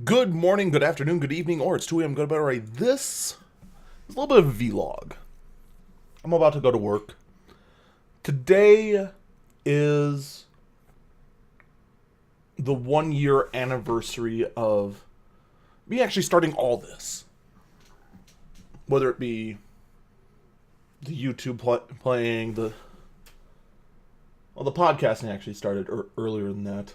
Good morning, good afternoon, good evening, or it's 2 a.m. Good about right. This is a little bit of a vlog. I'm about to go to work. Today is the 1 year anniversary of me actually starting all this. Whether it be the YouTube playing, the podcasting actually started earlier than that.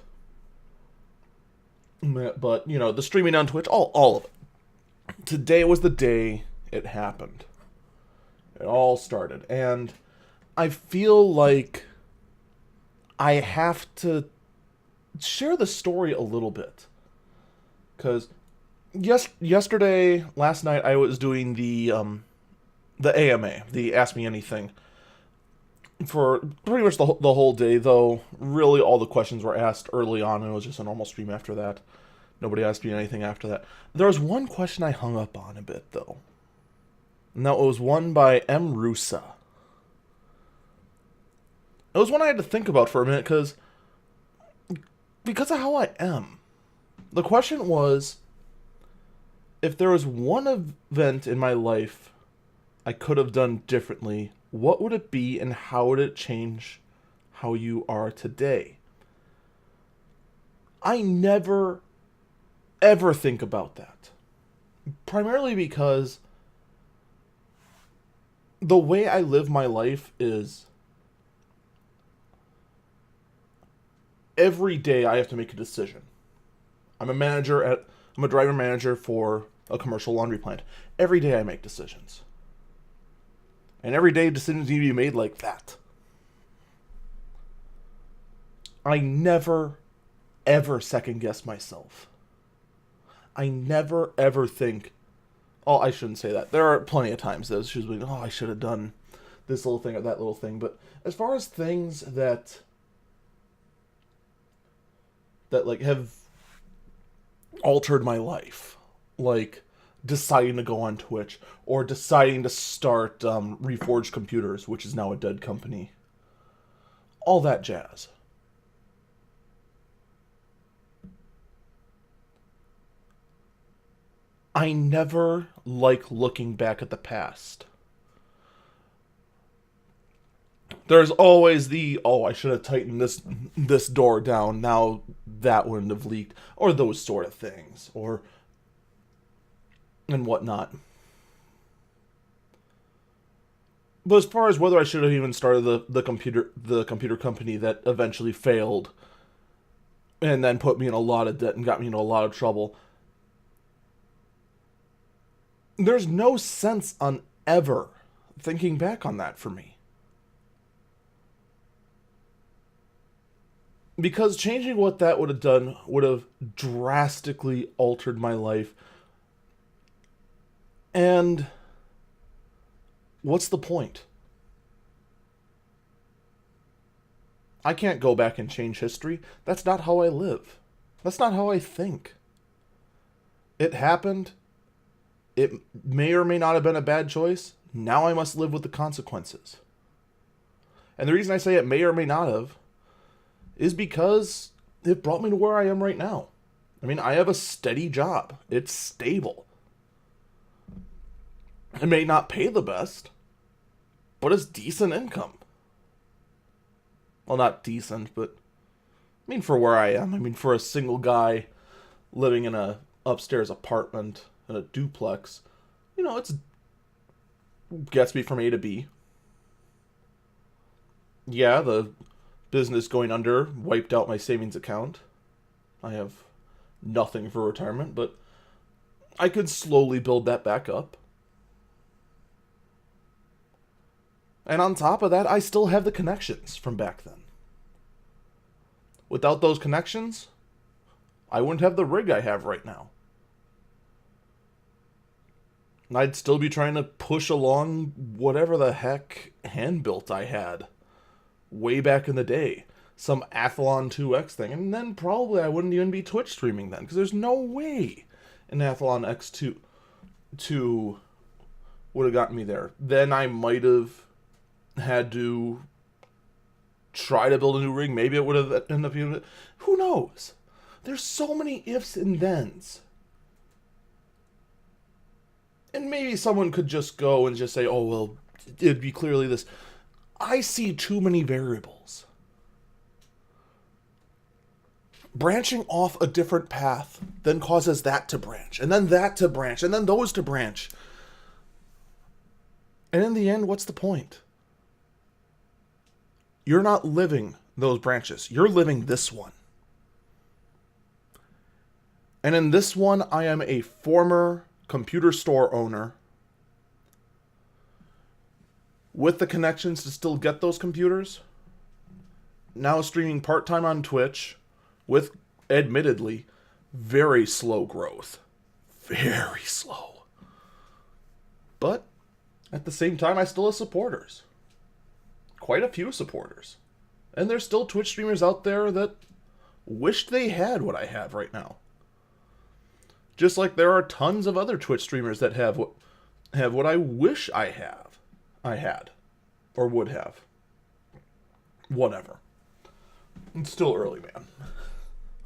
But, the streaming on Twitch, all of it. Today was the day it happened. It all started. And I feel like I have to share the story a little bit. Because last night, I was doing the AMA, the Ask Me Anything, for pretty much the whole day, though really all the questions were asked early on, and it was just a normal stream after that. Nobody asked me anything after that. There was one question I hung up on a bit, though. And that was one by M. Rusa. It was one I had to think about for a minute, because of how I am. The question was, if there was one event in my life I could have done differently, what would it be, and how would it change how you are today? I never, ever think about that. Primarily because the way I live my life is every day I have to make a decision. I'm a driver manager for a commercial laundry plant. Every day I make decisions. And every day decisions need to be made like that. I never, ever second guess myself. I never, ever think, oh, I shouldn't say that. There are plenty of times that it's usually, oh, I should have done this little thing or that little thing. But as far as things that like have altered my life, like deciding to go on Twitch, or deciding to start Reforged Computers, which is now a dead company. All that jazz. I never like looking back at the past. There's always I should have tightened this door down, now that wouldn't have leaked, or those sort of things, and whatnot. But as far as whether I should have even started the computer company that eventually failed, and then put me in a lot of debt and got me into a lot of trouble, there's no sense on ever thinking back on that for me. Because changing what that would have done would have drastically altered my life. And what's the point? I can't go back and change history. That's not how I live. That's not how I think. It happened. It may or may not have been a bad choice. Now I must live with the consequences. And the reason I say it may or may not have is because it brought me to where I am right now. I mean, I have a steady job. It's stable. It may not pay the best, but it's decent income. Well, not decent, but I mean, for where I am. I mean, for a single guy living in a upstairs apartment in a duplex, it's gets me from A to B. Yeah, the business going under wiped out my savings account. I have nothing for retirement, but I could slowly build that back up. And on top of that, I still have the connections from back then. Without those connections, I wouldn't have the rig I have right now. And I'd still be trying to push along whatever the heck hand-built I had way back in the day. Some Athlon 2X thing. And then probably I wouldn't even be Twitch streaming then, because there's no way an Athlon X2 would have gotten me there. Then I might have had to try to build a new rig. Maybe it would have ended up being... Who knows? There's so many ifs and thens and maybe someone could just go and just say, oh, well, it'd be clearly this. I see too many variables. Branching off a different path then causes that to branch, and then that to branch, and then those to branch. And in the end, what's the point? You're not living those branches. You're living this one. And in this one, I am a former computer store owner with the connections to still get those computers. Now streaming part-time on Twitch with, admittedly, very slow growth. Very slow. But at the same time, I still have supporters. Quite a few supporters. And there's still Twitch streamers out there that wished they had what I have right now. Just like there are tons of other Twitch streamers that have what I wish I had. Or would have. Whatever. It's still early, man.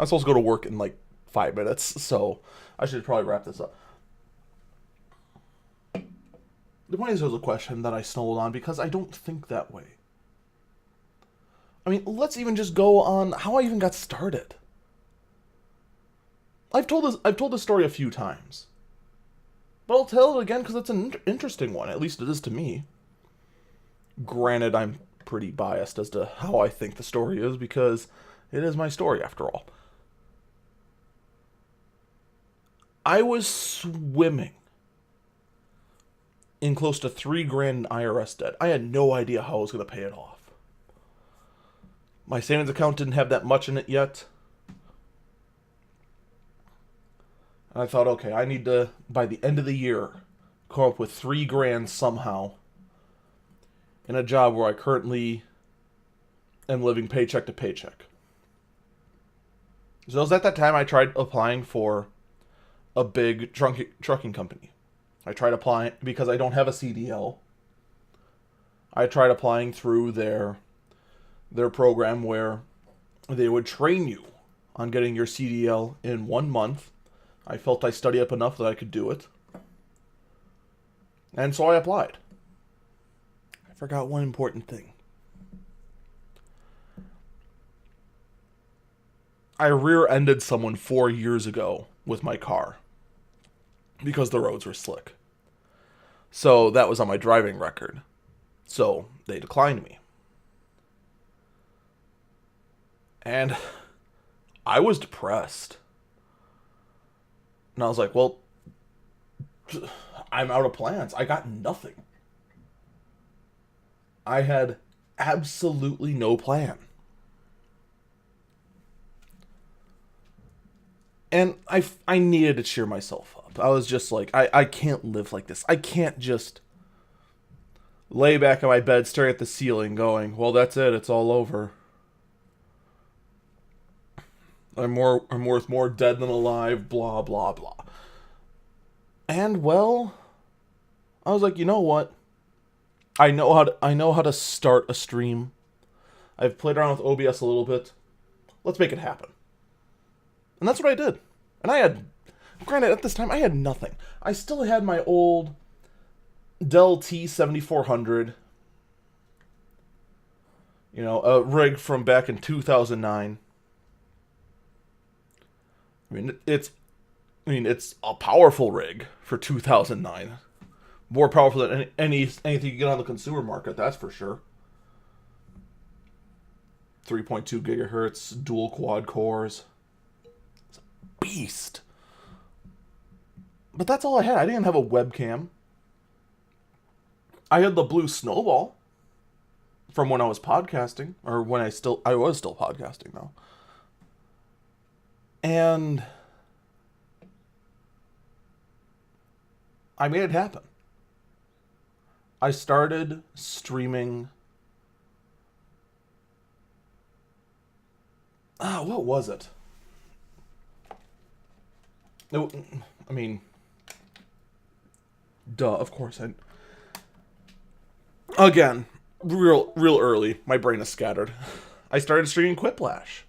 I'm supposed to go to work in like 5 minutes, so I should probably wrap this up. The point is, there's a question that I stumbled on because I don't think that way. I mean, let's even just go on how I even got started. I've told this story a few times, but I'll tell it again because it's an interesting one. At least it is to me. Granted, I'm pretty biased as to how I think the story is because it is my story after all. I was swimming in close to $3,000 in IRS debt. I had no idea how I was going to pay it off. My savings account didn't have that much in it yet. And I thought, okay, I need to, by the end of the year, come up with $3,000 somehow in a job where I currently am living paycheck to paycheck. So it was at that time I tried applying for a big trucking company. I tried applying because I don't have a CDL. I tried applying through their program where they would train you on getting your CDL in 1 month. I felt I studied up enough that I could do it. And so I applied. I forgot one important thing. I rear-ended someone 4 years ago with my car because the roads were slick. So that was on my driving record. So they declined me. And I was depressed. And I was like, well, I'm out of plans. I got nothing. I had absolutely no plan. And I needed to cheer myself up. I was just like, I can't live like this. I can't just lay back on my bed staring at the ceiling going, well, that's it. It's all over. I'm worth more dead than alive, blah, blah, blah. And, well, I was like, you know what? I know how to start a stream. I've played around with OBS a little bit. Let's make it happen. And that's what I did. And I had, granted, at this time, I had nothing. I still had my old Dell T7400. You know, a rig from back in 2009. I mean, it's a powerful rig for 2009. More powerful than anything you get on the consumer market, that's for sure. 3.2 gigahertz, dual quad cores. It's a beast. But that's all I had. I didn't have a webcam. I had the Blue Snowball from when I was podcasting, or when I was still podcasting though. And I made it happen. I started streaming. What was it? I mean, duh, of course. Again, real early, my brain is scattered. I started streaming Quiplash.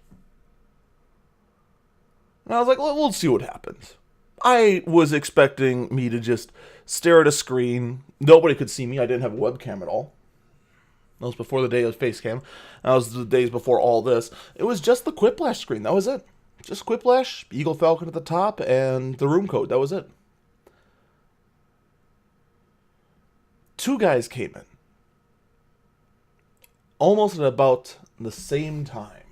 And I was like, well, we'll see what happens. I was expecting me to just stare at a screen. Nobody could see me. I didn't have a webcam at all. That was before the day of Facecam. That was the days before all this. It was just the Quiplash screen. That was it. Just Quiplash, Eagle Falcon at the top, and the room code. That was it. Two guys came in. Almost at about the same time.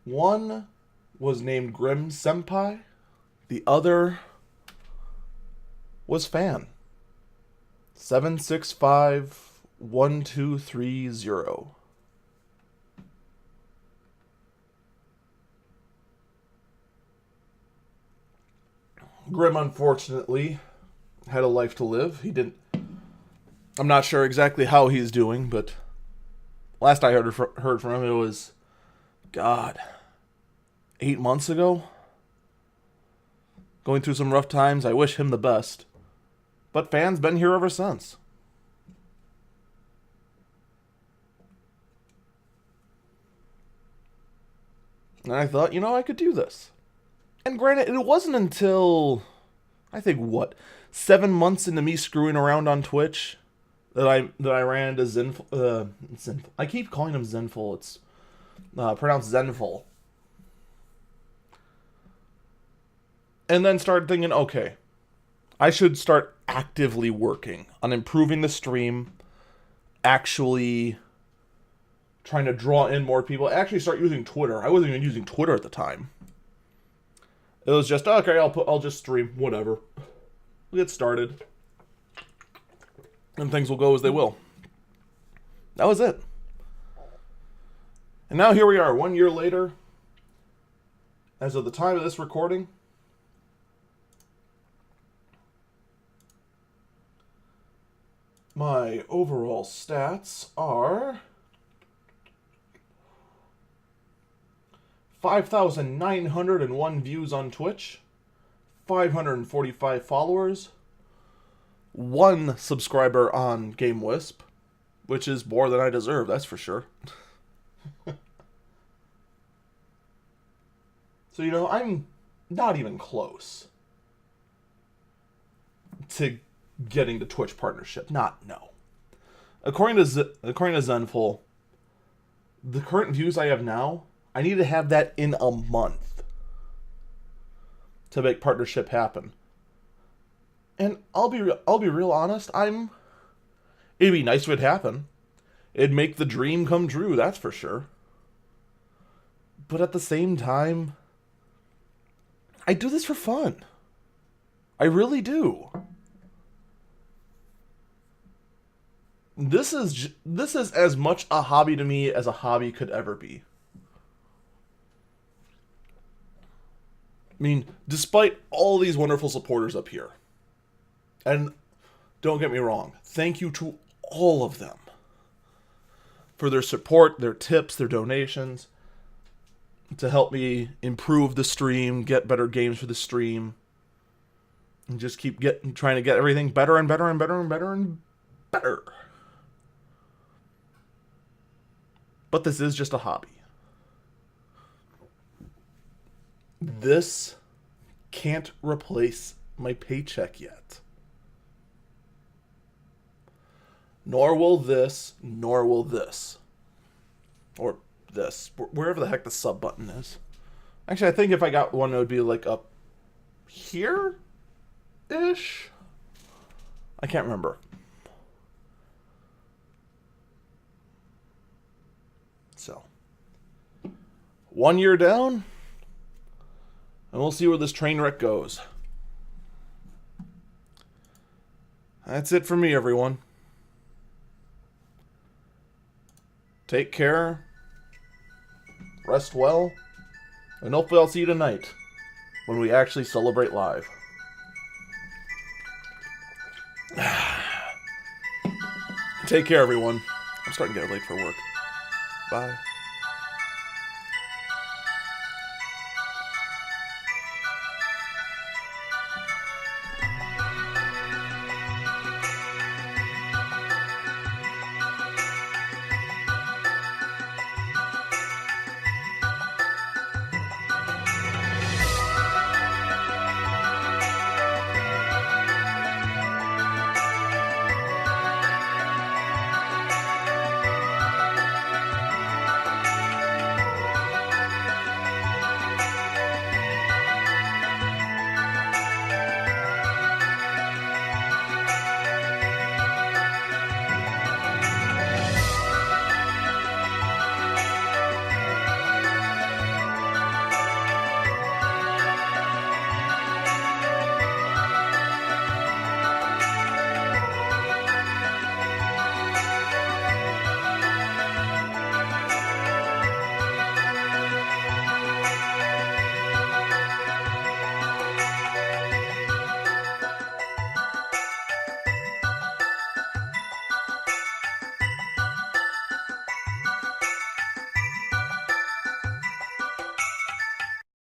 One was named Grim Senpai. The other was Fan. 7651230. Grim, unfortunately, had a life to live. He didn't. I'm not sure exactly how he's doing, but last I heard from him, it was, God, 8 months ago. Going through some rough times. I wish him the best. But Fan's been here ever since. And I thought, I could do this. And granted, it wasn't until, I think, 7 months into me screwing around on Twitch that I ran into Zenful. I keep calling him Zenful. It's pronounced Zenful. And then started thinking, okay, I should start actively working on improving the stream, actually trying to draw in more people, actually start using Twitter. I wasn't even using Twitter at the time. It was just, okay, I'll just stream, whatever. We'll get started. And things will go as they will. That was it. And now here we are, 1 year later. As of the time of this recording, my overall stats are 5,901 views on Twitch, 545 followers, 1 subscriber on GameWisp, which is more than I deserve, that's for sure. So, I'm not even close to getting the Twitch partnership. No. According to Zenful, the current views I have now, I need to have that in a month to make partnership happen. And I'll be real honest, it'd be nice if it happened. It'd make the dream come true, that's for sure. But at the same time, I do this for fun. I really do. This is as much a hobby to me as a hobby could ever be. I mean, despite all these wonderful supporters up here, and don't get me wrong, thank you to all of them for their support, their tips, their donations, to help me improve the stream, get better games for the stream, and just keep trying to get everything better and better and better and better and better. But this is just a hobby. This can't replace my paycheck yet. Nor will this, nor will this. Or this. Wherever the heck the sub button is. Actually, I think if I got one, it would be like up here-ish? I can't remember. So, 1 year down, and we'll see where this train wreck goes. That's it for me, everyone. Take care, rest well, and hopefully I'll see you tonight when we actually celebrate live. Take care, everyone. I'm starting to get late for work. Bye.